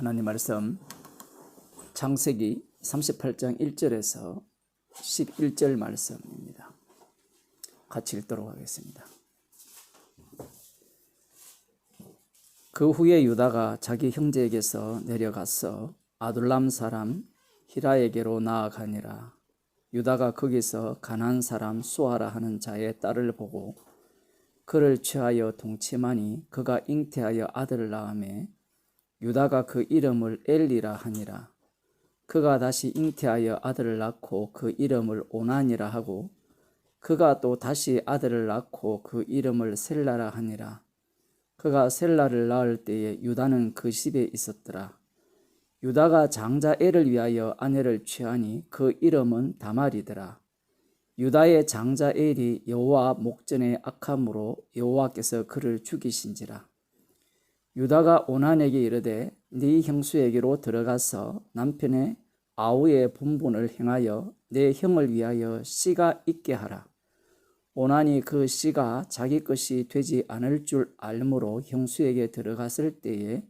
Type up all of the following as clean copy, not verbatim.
하나님 말씀 창세기 38장 1절에서 11절 말씀입니다. 같이 읽도록 하겠습니다. 그 후에 유다가 자기 형제에게서 내려가서 아둘람 사람 히라에게로 나아가니라. 유다가 거기서 가나안 사람 수아라 하는 자의 딸을 보고 그를 취하여 동침하니 그가 잉태하여 아들을 낳으매 유다가 그 이름을 엘리라 하니라. 그가 다시 잉태하여 아들을 낳고 그 이름을 오난이라 하고 그가 또 다시 아들을 낳고 그 이름을 셀라라 하니라. 그가 셀라를 낳을 때에 유다는 그 집에 있었더라. 유다가 장자 엘을 위하여 아내를 취하니 그 이름은 다말이더라. 유다의 장자 엘이 여호와 목전에 악함으로 여호와께서 그를 죽이신지라. 유다가 오난에게 이르되 네 형수에게로 들어가서 남편의 아우의 분분을 행하여 내 형을 위하여 씨가 있게 하라. 오난이 그 씨가 자기 것이 되지 않을 줄 알므로 형수에게 들어갔을 때에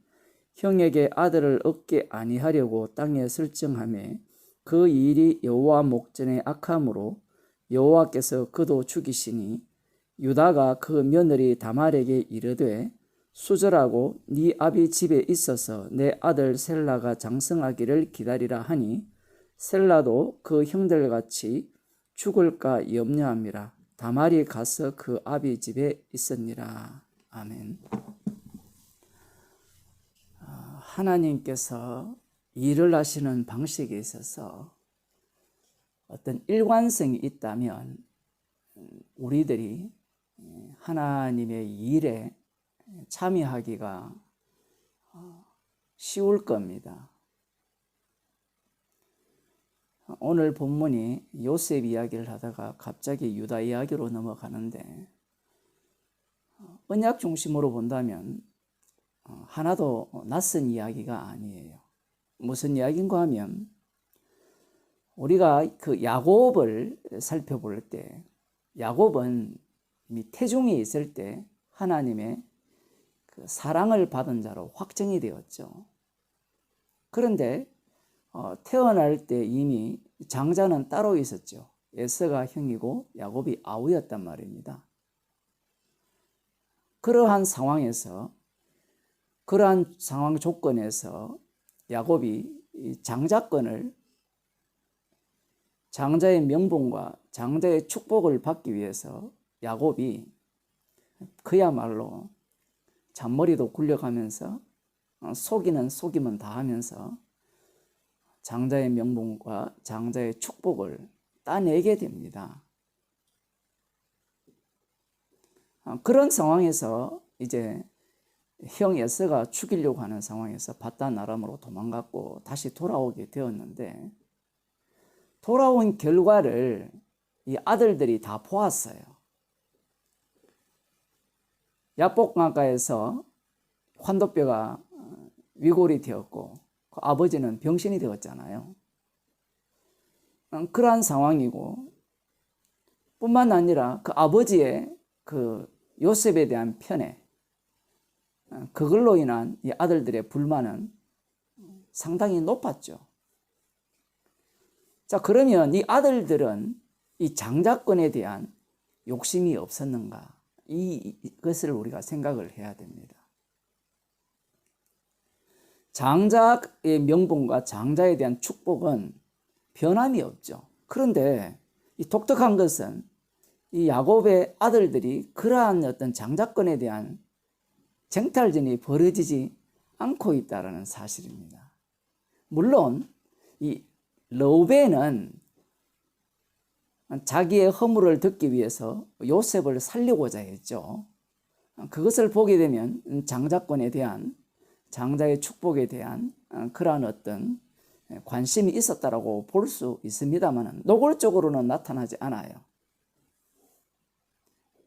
형에게 아들을 얻게 아니하려고 땅에 설정하며 그 일이 여호와 목전에 악함으로 여호와께서 그도 죽이시니 유다가 그 며느리 다말에게 이르되 수절하고 네 아비 집에 있어서 내 아들 셀라가 장성하기를 기다리라 하니 셀라도 그 형들같이 죽을까 염려함이라. 다말이 가서 그 아비 집에 있었니라. 아멘. 하나님께서 일을 하시는 방식에 있어서 어떤 일관성이 있다면 우리들이 하나님의 일에 참여하기가 쉬울 겁니다. 오늘 본문이 요셉 이야기를 하다가 갑자기 유다 이야기로 넘어가는데 언약 중심으로 본다면 하나도 낯선 이야기가 아니에요. 무슨 이야기인가 하면 우리가 그 야곱을 살펴볼 때 야곱은 이미 태중에 있을 때 하나님의 그 사랑을 받은 자로 확정이 되었죠. 그런데 태어날 때 이미 장자는 따로 있었죠. 에서가 형이고 야곱이 아우였단 말입니다. 그러한 상황에서 그러한 상황 조건에서 야곱이 장자권을 장자의 명분과 장자의 축복을 받기 위해서 야곱이 그야말로 잔머리도 굴려가면서 속이는 속임은 다 하면서 장자의 명분과 장자의 축복을 따내게 됩니다. 그런 상황에서 이제 형 에서가 죽이려고 하는 상황에서 바단 아람으로 도망갔고 다시 돌아오게 되었는데 돌아온 결과를 이 아들들이 다 보았어요. 야복강가에서 환도뼈가 위골이 되었고 그 아버지는 병신이 되었잖아요. 그러한 상황이고 뿐만 아니라 그 아버지의 그 요셉에 대한 편애 그걸로 인한 이 아들들의 불만은 상당히 높았죠. 자, 그러면 이 아들들은 이 장자권에 대한 욕심이 없었는가? 이것을 우리가 생각을 해야 됩니다. 장자의 명분과 장자에 대한 축복은 변함이 없죠. 그런데 이 독특한 것은 이 야곱의 아들들이 그러한 어떤 장자권에 대한 쟁탈전이 벌어지지 않고 있다는 사실입니다. 물론 이 르우벤은 자기의 허물을 덮기 위해서 요셉을 살리고자 했죠. 그것을 보게 되면 장자권에 대한 장자의 축복에 대한 그러한 어떤 관심이 있었다라고 볼 수 있습니다만 노골적으로는 나타나지 않아요.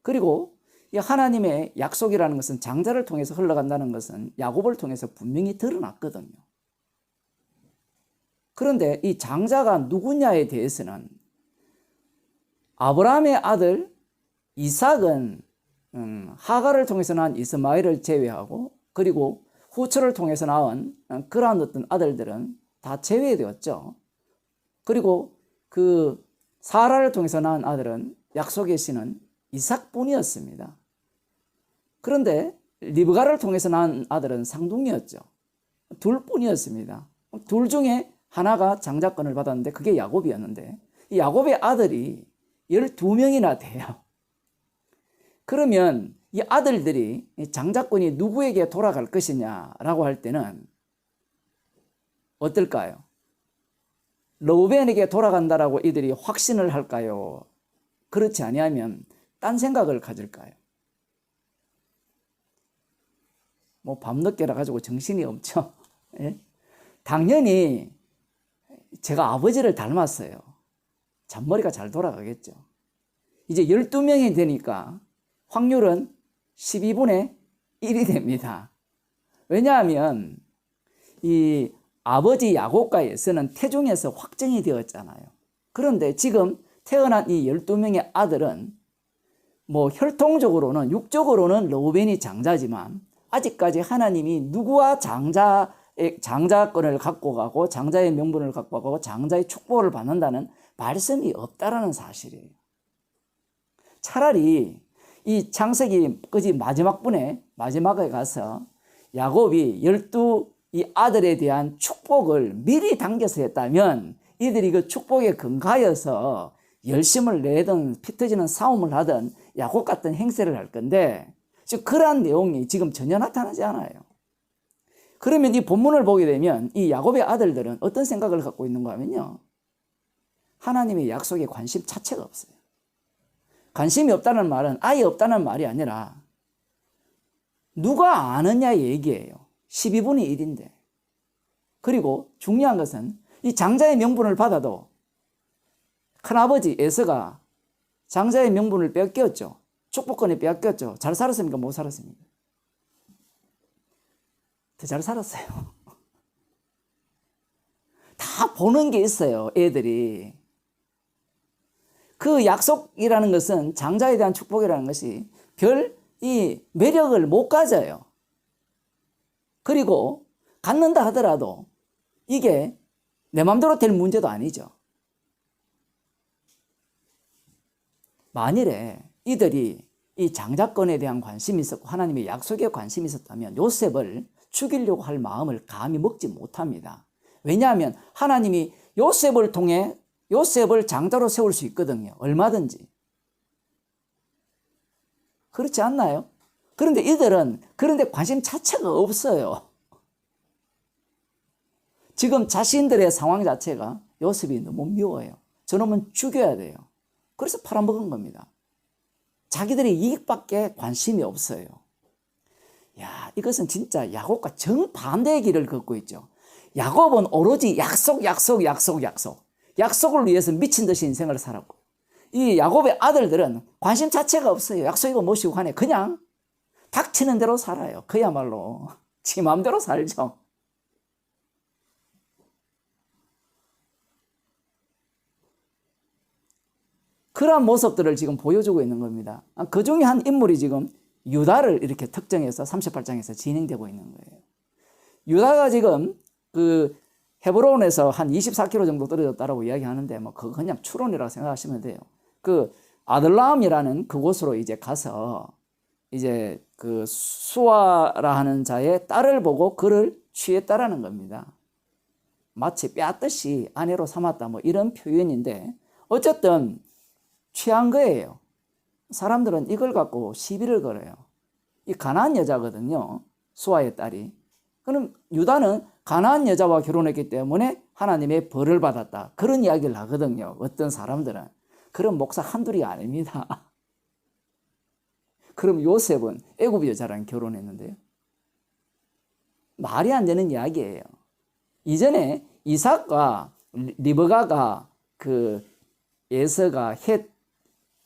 그리고 이 하나님의 약속이라는 것은 장자를 통해서 흘러간다는 것은 야곱을 통해서 분명히 드러났거든요. 그런데 이 장자가 누구냐에 대해서는 아브라함의 아들 이삭은 하갈을 통해서 난 이스마엘을 제외하고 그리고 후처를 통해서 낳은 그러한 어떤 아들들은 다 제외되었죠. 그리고 그 사라를 통해서 낳은 아들은 약속의 신은 이삭뿐이었습니다. 그런데 리브가를 통해서 낳은 아들은 쌍둥이였죠. 둘뿐이었습니다. 둘 중에 하나가 장자권을 받았는데 그게 야곱이었는데 이 야곱의 아들이 12명이나 돼요. 그러면 이 아들들이 장자권이 누구에게 돌아갈 것이냐라고 할 때는 어떨까요? 르우벤에게 돌아간다라고 이들이 확신을 할까요? 그렇지 아니하면 딴 생각을 가질까요? 뭐 밤늦게라 가지고 정신이 없죠. 예? 당연히 제가 아버지를 닮았어요. 잔머리가 잘 돌아가겠죠. 이제 12명이 되니까 확률은 12분의 1이 됩니다. 왜냐하면 이 아버지 야곱과 에서는 태중에서 확정이 되었잖아요. 그런데 지금 태어난 이 12명의 아들은 뭐 혈통적으로는 육적으로는 르우벤이 장자지만 아직까지 하나님이 누구와 장자권을 갖고 가고 장자의 명분을 갖고 가고 장자의 축복을 받는다는 말씀이 없다라는 사실이에요. 차라리 이 창세기 끝이 마지막에 가서 야곱이 12이 아들에 대한 축복을 미리 당겨서 했다면 이들이 그 축복에 근가해서 열심을 내든 피 터지는 싸움을 하든 야곱 같은 행세를 할 건데 즉 그러한 내용이 지금 전혀 나타나지 않아요. 그러면 이 본문을 보게 되면 이 야곱의 아들들은 어떤 생각을 갖고 있는가 하면요, 하나님의 약속에 관심 자체가 없어요. 관심이 없다는 말은 아예 없다는 말이 아니라 누가 아느냐 얘기예요. 12분의 1인데. 그리고 중요한 것은 이 장자의 명분을 받아도 큰아버지 에서가 장자의 명분을 뺏겼죠. 축복권이 뺏겼죠. 잘 살았습니까? 못 살았습니까? 더 잘 살았어요. 다 보는 게 있어요, 애들이. 그 약속이라는 것은 장자에 대한 축복이라는 것이 별 이 매력을 못 가져요. 그리고 갖는다 하더라도 이게 내 마음대로 될 문제도 아니죠. 만일에 이들이 이 장자권에 대한 관심이 있었고 하나님의 약속에 관심이 있었다면 요셉을 죽이려고 할 마음을 감히 먹지 못합니다. 왜냐하면 하나님이 요셉을 통해 요셉을 장자로 세울 수 있거든요. 얼마든지. 그렇지 않나요? 그런데 이들은 그런데 관심 자체가 없어요. 지금 자신들의 상황 자체가 요셉이 너무 미워요. 저놈은 죽여야 돼요. 그래서 팔아먹은 겁니다. 자기들의 이익밖에 관심이 없어요. 야, 이것은 진짜 야곱과 정반대의 길을 걷고 있죠. 야곱은 오로지 약속을 위해서 미친 듯이 인생을 살았고, 이 야곱의 아들들은 관심 자체가 없어요. 약속이고 무엇이고 간에 그냥 닥치는 대로 살아요. 그야말로 지 마음대로 살죠. 그러한 모습들을 지금 보여주고 있는 겁니다. 그 중에 한 인물이 지금 유다를 이렇게 특정해서 38장에서 진행되고 있는 거예요. 유다가 지금 그 헤브론에서 한 24km 정도 떨어졌다라고 이야기하는데 뭐 그거 그냥 추론이라고 생각하시면 돼요. 그 아들람이라는 그곳으로 이제 가서 이제 그 수아라 하는 자의 딸을 보고 그를 취했다라는 겁니다. 마치 빼앗듯이 아내로 삼았다 뭐 이런 표현인데 어쨌든 취한 거예요. 사람들은 이걸 갖고 시비를 걸어요. 이 가나안 여자거든요. 수아의 딸이. 그럼 유다는 가나안 여자와 결혼했기 때문에 하나님의 벌을 받았다. 그런 이야기를 하거든요. 어떤 사람들은. 그런 목사 한둘이 아닙니다. 그럼 요셉은 애굽 여자랑 결혼했는데요. 말이 안 되는 이야기예요. 이전에 이삭과 리브가가 그 에서가 헷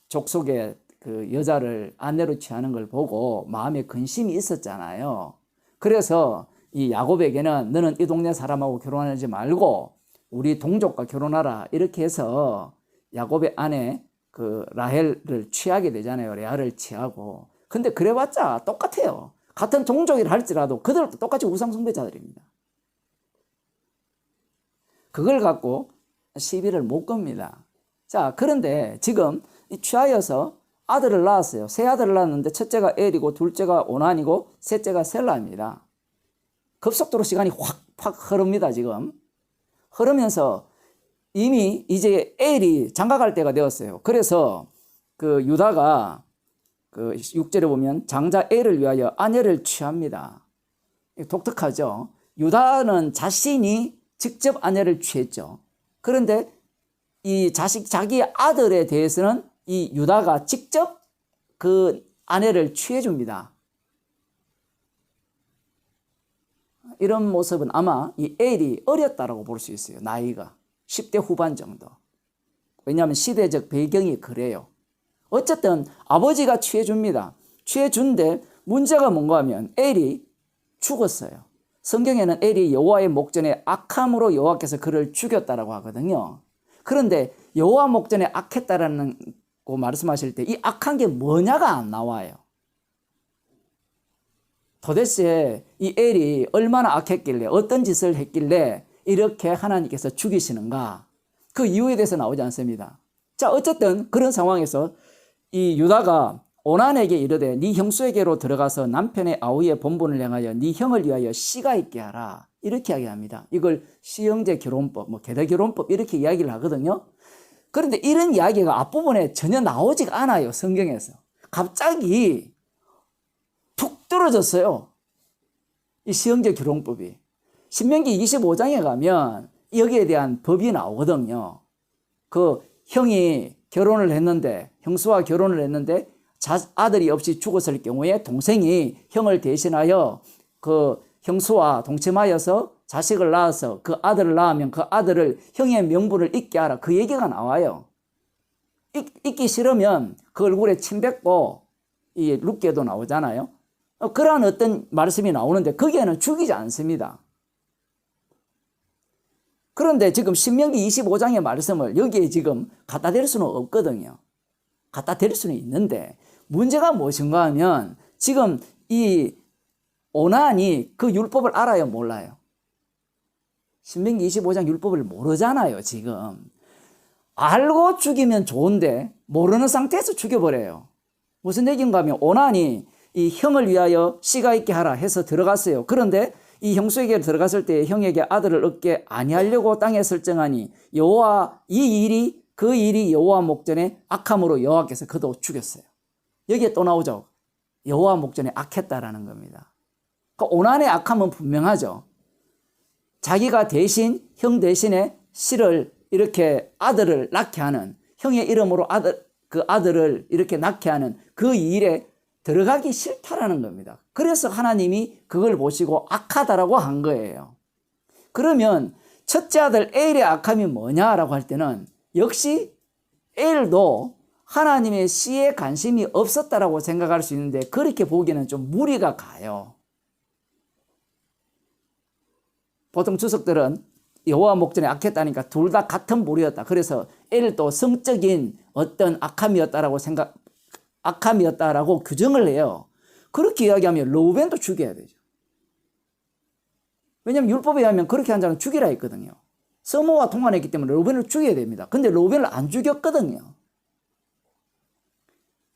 족속의 그 여자를 아내로 취하는 걸 보고 마음에 근심이 있었잖아요. 그래서 이 야곱에게는 너는 이 동네 사람하고 결혼하지 말고 우리 동족과 결혼하라 이렇게 해서 야곱의 아내 그 라헬을 취하게 되잖아요. 레아를 취하고. 근데 그래봤자 똑같아요. 같은 종족이라 할지라도 그들도 똑같이 우상 숭배자들입니다. 그걸 갖고 시비를 못 겁니다. 자, 그런데 지금 취하여서 아들을 낳았어요. 세 아들을 낳았는데 첫째가 엘이고 둘째가 오난이고 셋째가 셀라입니다. 급속도로 시간이 확 흐릅니다. 지금 흐르면서 이미 이제 엘이 장가갈 때가 되었어요. 그래서 그 유다가 그 6절에 보면 장자 엘을 위하여 아내를 취합니다. 독특하죠. 유다는 자신이 직접 아내를 취했죠. 그런데 이 자기 아들에 대해서는 이 유다가 직접 그 아내를 취해 줍니다. 이런 모습은 아마 이 엘이 어렸다라고 볼 수 있어요. 나이가 10대 후반 정도. 왜냐하면 시대적 배경이 그래요. 어쨌든 아버지가 취해 줍니다. 취해 준데 문제가 뭔가 하면 엘이 죽었어요. 성경에는 엘이 여호와의 목전에 악함으로 여호와께서 그를 죽였다라고 하거든요. 그런데 여호와 목전에 악했다라는 거 말씀하실 때 이 악한 게 뭐냐가 안 나와요. 도대체 이 엘이 얼마나 악했길래 어떤 짓을 했길래 이렇게 하나님께서 죽이시는가, 그 이유에 대해서 나오지 않습니다. 자, 어쨌든 그런 상황에서 이 유다가 오난에게 이르되 네 형수에게로 들어가서 남편의 아우의 본분을 행하여 네 형을 위하여 씨가 있게 하라, 이렇게 이야기합니다. 이걸 시형제 결혼법, 계대 결혼법 이렇게 이야기를 하거든요. 그런데 이런 이야기가 앞부분에 전혀 나오지가 않아요. 성경에서 갑자기 툭 떨어졌어요. 이 시형제 결혼법이 신명기 25장에 가면 여기에 대한 법이 나오거든요. 그 형이 결혼을 했는데, 형수와 결혼을 했는데 아들이 없이 죽었을 경우에 동생이 형을 대신하여 그 형수와 동침하여서 자식을 낳아서 그 아들을 낳으면 그 아들을 형의 명분을 잊게 하라, 그 얘기가 나와요. 잊기 싫으면 그 얼굴에 침 뱉고, 이 룻게도 나오잖아요. 그러한 어떤 말씀이 나오는데 거기에는 죽이지 않습니다. 그런데 지금 신명기 25장의 말씀을 여기에 지금 갖다 댈 수는 없거든요. 갖다 댈 수는 있는데 문제가 무엇인가 하면 지금 이 오난이 그 율법을 알아요, 몰라요? 신명기 25장 율법을 모르잖아요. 지금 알고 죽이면 좋은데 모르는 상태에서 죽여버려요. 무슨 얘기인가 하면 오난이 이 형을 위하여 씨가 있게 하라 해서 들어갔어요. 그런데 이 형수에게 들어갔을 때 형에게 아들을 얻게 아니하려고 땅에 설정하니 여호와 그 일이 여호와 목전에 악함으로 여호와께서 그도 죽였어요. 여기에 또 나오죠. 여호와 목전에 악했다라는 겁니다. 그러니까 오난의 악함은 분명하죠. 자기가 대신 형 대신에 씨를 이렇게 아들을 낳게 하는, 형의 이름으로 그 아들을 이렇게 낳게 하는 그 일에 들어가기 싫다라는 겁니다. 그래서 하나님이 그걸 보시고 악하다라고 한 거예요. 그러면 첫째 아들 엘의 악함이 뭐냐라고 할 때는 역시 엘도 하나님의 씨에 관심이 없었다라고 생각할 수 있는데 그렇게 보기에는 좀 무리가 가요. 보통 주석들은 여호와 목전에 악했다니까 둘 다 같은 무리였다. 그래서 엘도 성적인 어떤 악함이었다라고 규정을 해요. 그렇게 이야기하면 르우벤도 죽여야 되죠. 왜냐하면 율법에 의하면 그렇게 한 자는 죽이라 했거든요. 서모와 통한했기 때문에 르우벤을 죽여야 됩니다. 근데 르우벤을 안 죽였거든요.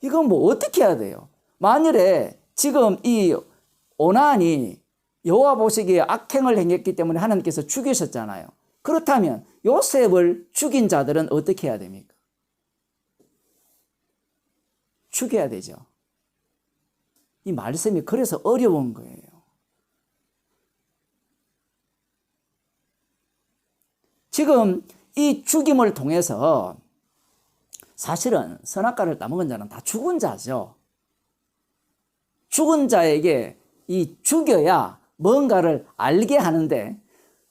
이건 뭐 어떻게 해야 돼요? 만일에 지금 이 오난이 여호와 보시기에 악행을 행했기 때문에 하나님께서 죽이셨잖아요. 그렇다면 요셉을 죽인 자들은 어떻게 해야 됩니까? 죽여야 되죠. 이 말씀이 그래서 어려운 거예요. 지금 이 죽임을 통해서 사실은 선악과를 따먹은 자는 다 죽은 자죠. 죽은 자에게 이 죽여야 뭔가를 알게 하는데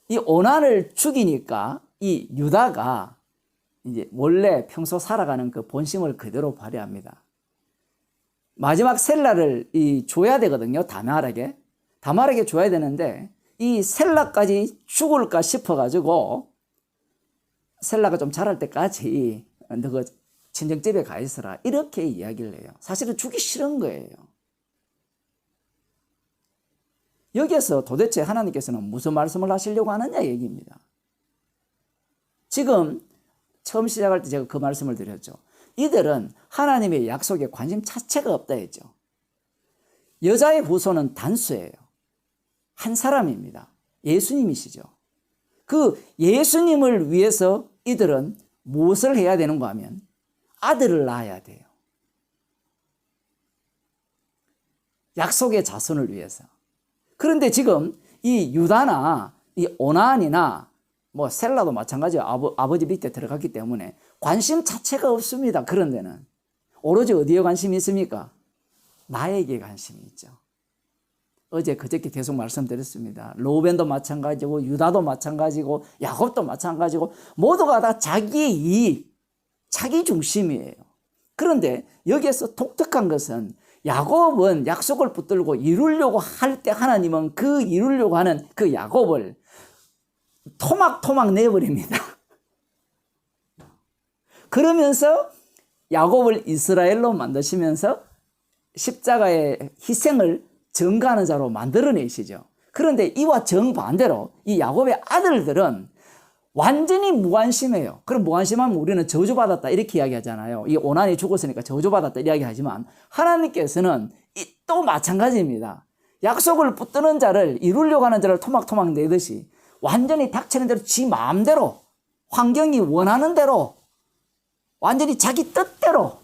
이 오난을 죽이니까 이 유다가 이제 원래 평소 살아가는 그 본심을 그대로 발휘합니다. 마지막 셀라를 줘야 되거든요. 다말에게 줘야 되는데 이 셀라까지 죽을까 싶어가지고 셀라가 좀 자랄 때까지 너가 친정집에 가 있어라 이렇게 이야기를 해요. 사실은 죽기 싫은 거예요. 여기에서 도대체 하나님께서는 무슨 말씀을 하시려고 하느냐 얘기입니다. 지금 처음 시작할 때 제가 그 말씀을 드렸죠. 이들은 하나님의 약속에 관심 자체가 없다 했죠. 여자의 후손은 단수예요. 한 사람입니다. 예수님이시죠. 그 예수님을 위해서 이들은 무엇을 해야 되는가 하면 아들을 낳아야 돼요. 약속의 자손을 위해서. 그런데 지금 이 유다나 이 오난이나 뭐 셀라도 마찬가지로 아버지 밑에 들어갔기 때문에 관심 자체가 없습니다. 그런 데는 오로지 어디에 관심이 있습니까? 나에게 관심이 있죠. 어제 그저께 계속 말씀드렸습니다. 로벤도 마찬가지고 유다도 마찬가지고 야곱도 마찬가지고 모두가 다 자기의 이익, 자기 중심이에요. 그런데 여기에서 독특한 것은 야곱은 약속을 붙들고 이루려고 할 때 하나님은 그 이루려고 하는 그 야곱을 토막토막 내버립니다. 그러면서 야곱을 이스라엘로 만드시면서 십자가의 희생을 전가하는 자로 만들어내시죠. 그런데 이와 정반대로 이 야곱의 아들들은 완전히 무관심해요. 그럼 무관심하면 우리는 저주받았다 이렇게 이야기하잖아요. 이 오난이 죽었으니까 저주받았다 이야기하지만 하나님께서는 또 마찬가지입니다. 약속을 붙드는 자를 이루려고 하는 자를 토막토막 내듯이 완전히 닥치는 대로 지 마음대로 환경이 원하는 대로 완전히 자기 뜻대로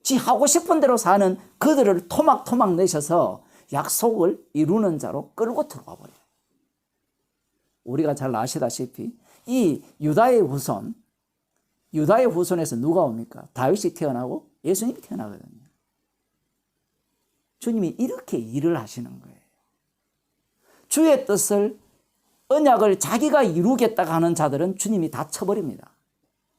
지 하고 싶은 대로 사는 그들을 토막토막 내셔서 약속을 이루는 자로 끌고 들어와 버려요. 우리가 잘 아시다시피 이 유다의 후손에서 누가 옵니까? 다윗이 태어나고 예수님이 태어나거든요. 주님이 이렇게 일을 하시는 거예요. 주의 뜻을 언약을 자기가 이루겠다고 하는 자들은 주님이 다 쳐버립니다.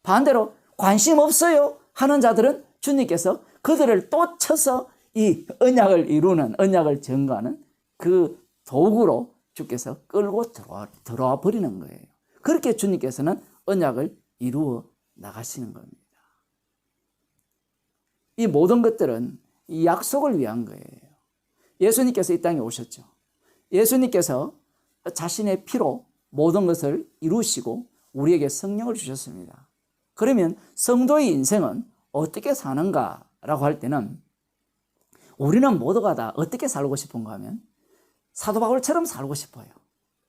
반대로 관심 없어요 하는 자들은 주님께서 그들을 또 쳐서 이 언약을 이루는, 언약을 증거하는 그 도구로 주께서 끌고 들어와 버리는 거예요. 그렇게 주님께서는 언약을 이루어 나가시는 겁니다. 이 모든 것들은 이 약속을 위한 거예요. 예수님께서 이 땅에 오셨죠. 예수님께서 자신의 피로 모든 것을 이루시고 우리에게 성령을 주셨습니다. 그러면 성도의 인생은 어떻게 사는가라고 할 때는 우리는 모두가 다 어떻게 살고 싶은가 하면 사도 바울처럼 살고 싶어요.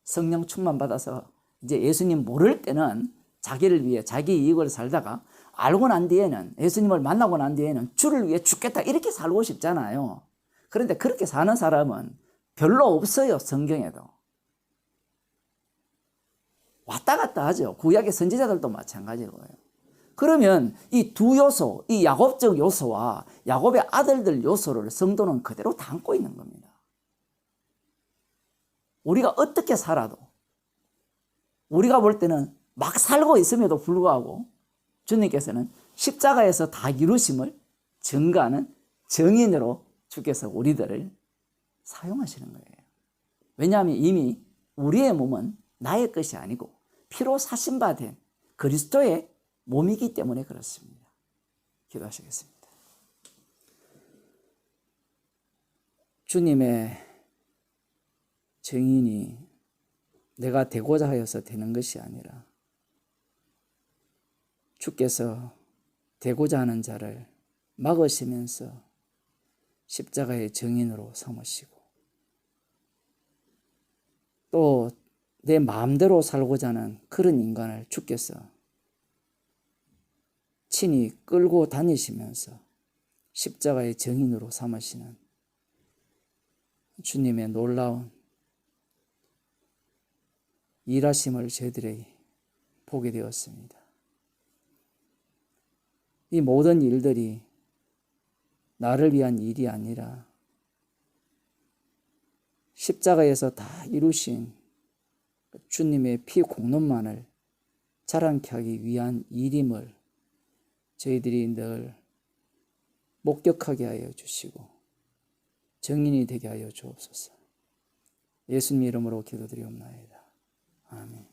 성령 충만 받아서 이제 예수님 모를 때는 자기를 위해 자기 이익을 살다가 알고 난 뒤에는 예수님을 만나고 난 뒤에는 주를 위해 죽겠다 이렇게 살고 싶잖아요. 그런데 그렇게 사는 사람은 별로 없어요. 성경에도. 왔다 갔다 하죠. 구약의 선지자들도 마찬가지고요. 그러면 이 두 요소, 이 야곱적 요소와 야곱의 아들들 요소를 성도는 그대로 담고 있는 겁니다. 우리가 어떻게 살아도 우리가 볼 때는 막 살고 있음에도 불구하고 주님께서는 십자가에서 다 이루심을 증거하는 증인으로 주께서 우리들을 사용하시는 거예요. 왜냐하면 이미 우리의 몸은 나의 것이 아니고 피로 사신 바 된 그리스도의 몸이기 때문에 그렇습니다. 기도하시겠습니다. 주님의 증인이 내가 되고자 하여서 되는 것이 아니라 주께서 되고자 하는 자를 막으시면서 십자가의 증인으로 삼으시고 또 내 마음대로 살고자 하는 그런 인간을 주께서 친히 끌고 다니시면서 십자가의 증인으로 삼으시는 주님의 놀라운 일하심을 저희들이 보게 되었습니다. 이 모든 일들이 나를 위한 일이 아니라 십자가에서 다 이루신 주님의 피 공로만을 자랑케 하기 위한 일임을 저희들이 늘 목격하게 하여 주시고 증인이 되게 하여 주옵소서. 예수님 이름으로 기도드리옵나이다. 아멘.